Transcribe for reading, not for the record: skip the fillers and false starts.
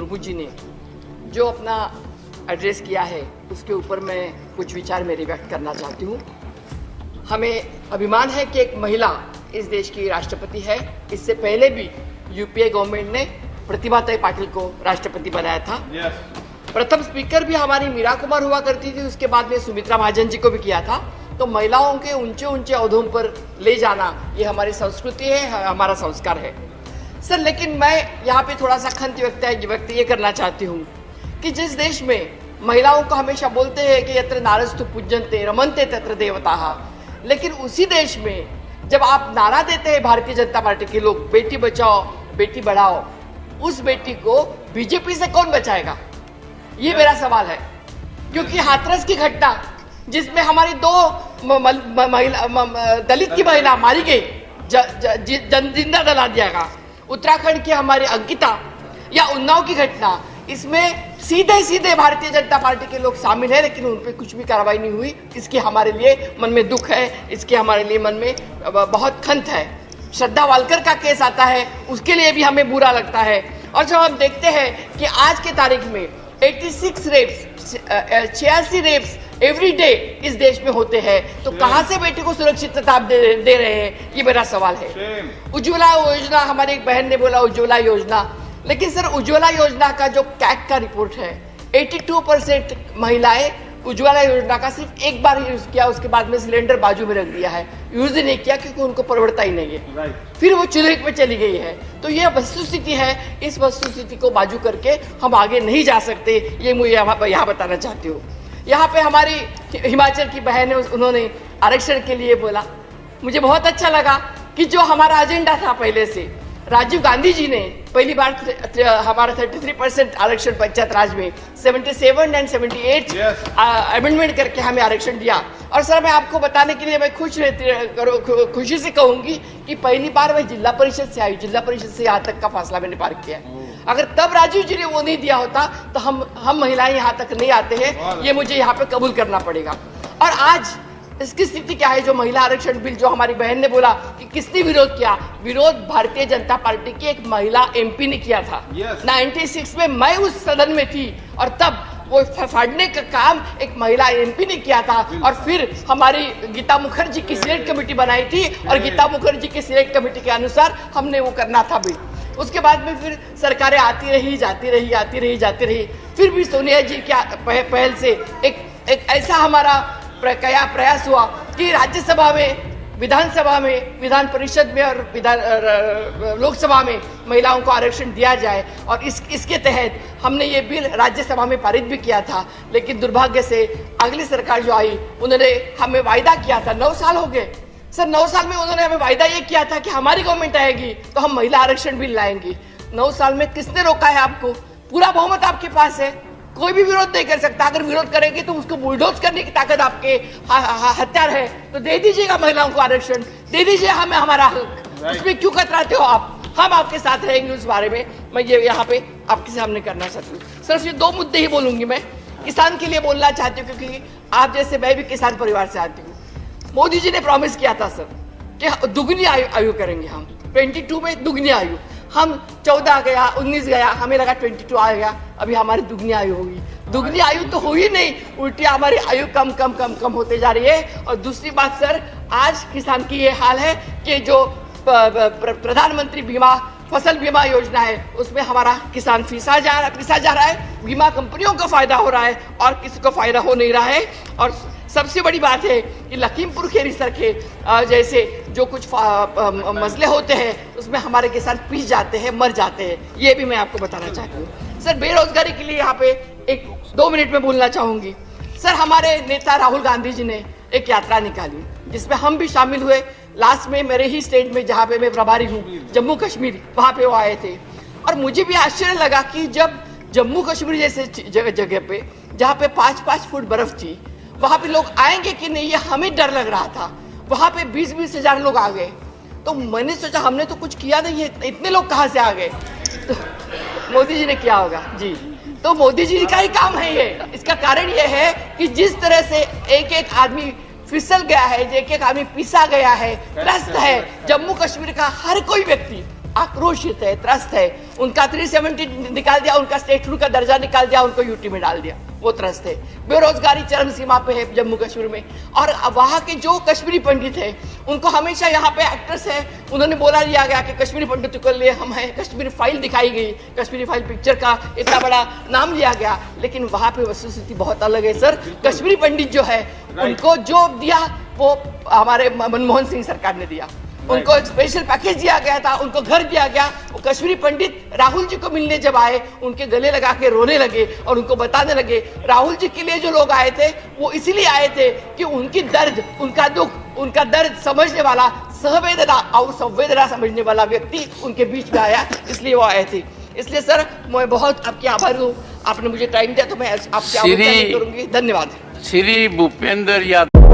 मुर्मू जी ने जो अपना एड्रेस किया है उसके ऊपर मैं कुछ विचार मेरे व्यक्त करना चाहती हूँ। हमें अभिमान है कि एक महिला इस देश की राष्ट्रपति है। इससे पहले भी यूपीए गवर्नमेंट ने प्रतिभाताई पाटिल को राष्ट्रपति बनाया था। प्रथम स्पीकर भी हमारी मीरा कुमार हुआ करती थी, उसके बाद में सुमित्रा महाजन जी को भी किया था। तो महिलाओं के ऊंचे ऊंचे ओहदों पर ले जाना ये हमारी संस्कृति है, हमारा संस्कार है सर। लेकिन मैं यहाँ पे थोड़ा सा खंत व्यक्त ये करना चाहती हूँ कि जिस देश में महिलाओं को हमेशा बोलते हैं कि यत्र नारस्तु पूज्यन्ते रमन्ते तत्र देवताः, लेकिन उसी देश में जब आप नारा देते हैं भारतीय जनता पार्टी के लोग बेटी बचाओ बेटी बढ़ाओ, उस बेटी को बीजेपी से कौन बचाएगा, ये मेरा सवाल है। क्योंकि हाथरस की घटना जिसमें हमारी दलित की महिला मारी गई, जिंदा जला दिया गया, उत्तराखंड की हमारी अंकिता या उन्नाव की घटना, इसमें सीधे सीधे भारतीय जनता पार्टी के लोग शामिल हैं, लेकिन उन पर कुछ भी कार्रवाई नहीं हुई। इसकी हमारे लिए मन में दुख है, इसके हमारे लिए मन में बहुत खंत है। श्रद्धा वालकर का केस आता है, उसके लिए भी हमें बुरा लगता है। और जब हम देखते हैं कि आज के तारीख में 86 रेप्स एवरी डे इस देश में होते हैं, तो कहां से बेटी को सुरक्षितता दे रहे हैं, ये मेरा सवाल है। उज्ज्वला योजना, हमारी एक बहन ने बोला उज्ज्वला योजना, लेकिन सर उज्ज्वला योजना का जो कैग का रिपोर्ट है 82% महिलाएं उज्ज्वला योजना का सिर्फ एक बार यूज किया, उसके बाद में सिलेंडर बाजू में रख दिया है, यूज ही नहीं किया क्योंकि उनको परवड़ता ही नहीं है। फिर वो चूल्हे पे चली गई है। तो ये वस्तुस्थिति है, इस वस्तुस्थिति को बाजू करके हम आगे नहीं जा सकते, ये मुझे यहाँ बताना चाहती हूँ। यहाँ पे हमारी हिमाचल की बहन है, उन्होंने आरक्षण के लिए बोला, मुझे बहुत अच्छा लगा कि जो हमारा एजेंडा था पहले से, राजीव गांधी जी ने पहली बार हमारा 33% आरक्षण पंचायत राज में 77 एंड 78 अमेंडमेंट करके हमें आरक्षण दिया। और सर मैं आपको बताने के लिए मैं खुशी से कहूंगी कि पहली बार मैं जिला परिषद से आई, जिला परिषद से यहाँ तक का फासला मैंने पार किया। अगर तब राजीव जी ने वो नहीं दिया होता तो हम महिलाएं यहाँ तक नहीं आते हैं, ये मुझे यहाँ पे कबूल करना पड़ेगा। और आज इसकी स्थिति क्या है, जो महिला आरक्षण बिल जो हमारी बहन ने बोला कि किसने विरोध किया, विरोध भारतीय जनता पार्टी की एक महिला एमपी ने किया था। 96 में मैं उस सदन में थी और तब वो फाड़ने का काम एक महिला एमपी ने किया था। और फिर हमारी गीता मुखर्जी की सिलेक्ट कमेटी बनाई थी और गीता मुखर्जी की सिलेक्ट कमेटी के अनुसार हमने वो करना था बिल। उसके बाद में फिर सरकारें आती रही जाती रही। फिर भी सोनिया जी की पहल से एक ऐसा हमारा प्रयास हुआ कि राज्यसभा में, विधानसभा में, विधान परिषद में और लोकसभा में महिलाओं को आरक्षण दिया जाए। और इसके तहत हमने ये बिल राज्यसभा में पारित भी किया था। लेकिन दुर्भाग्य से अगली सरकार जो आई, उन्होंने हमें वायदा किया था, 9 साल हो गए सर, 9 साल में उन्होंने हमें वायदा ये किया था कि हमारी गवर्नमेंट आएगी तो हम महिला आरक्षण बिल लाएंगे। 9 साल में किसने रोका है आपको? पूरा बहुमत आपके पास है, कोई भी विरोध नहीं कर सकता। अगर विरोध करेंगे तो उसको बुलडोज करने की ताकत आपके हथियार है, तो दे दीजिएगा महिलाओं को आरक्षण, दे दीजिए हमें हमारा हक। उसमें क्यों कतराते हो आप? हम आपके साथ रहेंगे उस बारे में। मैं ये यहाँ पे आपके सामने करना चाहती हूँ। सिर्फ ये 2 मुद्दे ही बोलूंगी। मैं किसान के लिए बोलना चाहती हूँ क्योंकि आप जैसे मैं भी किसान परिवार से आती हूँ। मोदी जी ने प्रॉमिस किया था सर कि दुगनी आयु करेंगे हम, 22 में दुगनी आयु। हम 14 गया, 19 गया, हमें लगा 22 आ गया, अभी हमारी दुगनी आयु होगी। दुगनी आयु तो हुई नहीं, उल्टी हमारी आयु कम होते जा रही है। और दूसरी बात सर, आज किसान की ये हाल है कि जो प्रधानमंत्री फसल बीमा योजना है, उसमें हमारा किसान पिसा जा रहा है, बीमा कंपनियों को फायदा हो रहा है और किसी को फायदा हो नहीं रहा है। और सबसे बड़ी बात है कि लखीमपुर खेरी सर के जैसे जो कुछ मसले होते हैं उसमें हमारे किसान पिस जाते हैं, मर जाते हैं। ये भी मैं आपको बताना चाहती हूँ सर। बेरोजगारी के लिए यहाँ पे 2 मिनट में बोलना चाहूंगी सर। हमारे नेता राहुल गांधी जी ने एक यात्रा निकाली जिसमें हम भी शामिल हुए। लास्ट में मेरे ही स्टेट में जहाँ पे मैं प्रभारी हूँ, जम्मू कश्मीर, वहाँ पे वो आए थे। और मुझे भी आश्चर्य लगा कि जब जम्मू कश्मीर जैसे जगह पे जहाँ पे 5-5 फुट बर्फ थी, वहां पे लोग आएंगे कि नहीं ये हमें डर लग रहा था। वहां पे 20-20 हजार लोग आ गए। तो मैंने सोचा हमने तो कुछ किया नहीं है, इतने लोग कहां से आ गए? तो मोदी जी ने किया होगा जी। तो मोदी जी का ही काम है ये। इसका कारण ये है कि जिस तरह से एक आदमी फिसल गया है, एक आदमी पिसा गया है, त्रस्त है, जम्मू कश्मीर का हर कोई व्यक्ति आक्रोशित है, त्रस्त है। उनका 370 निकाल दिया, उनका स्टेटहुड का दर्जा निकाल दिया, उनको यूटी में डाल दिया। वो त्रस्त थे। बेरोजगारी चरम सीमा पे है जम्मू कश्मीर में। और वहाँ के जो कश्मीरी पंडित है उनको हमेशा यहाँ पे एक्टर्स है, उन्होंने बोला लिया गया कि कश्मीरी पंडितों के लिए हम है, कश्मीरी फाइल दिखाई गई, कश्मीरी फाइल पिक्चर का इतना बड़ा नाम लिया गया, लेकिन वहाँ पे वस्तुस्थिति बहुत अलग है सर। कश्मीरी पंडित जो है उनको जो दिया वो हमारे मनमोहन सिंह सरकार ने दिया, उनको एक स्पेशल पैकेज दिया गया था, उनको घर दिया गया। वो कश्मीरी पंडित राहुल जी को मिलने जब आए उनके गले लगा के रोने लगे और उनको बताने लगे राहुल जी के लिए जो लोग आए थे वो इसीलिए आए थे कि उनकी दर्द, उनका दुख, उनका दर्द समझने वाला, सहवेदना और संवेदना समझने वाला व्यक्ति उनके बीच में आया, इसलिए वो आए थे। इसलिए सर मैं बहुत आपके आभारी हूँ, आपने मुझे टाइम दिया तो मैं आपसे आभार करूंगी। धन्यवाद। श्री भूपेंद्र यादव।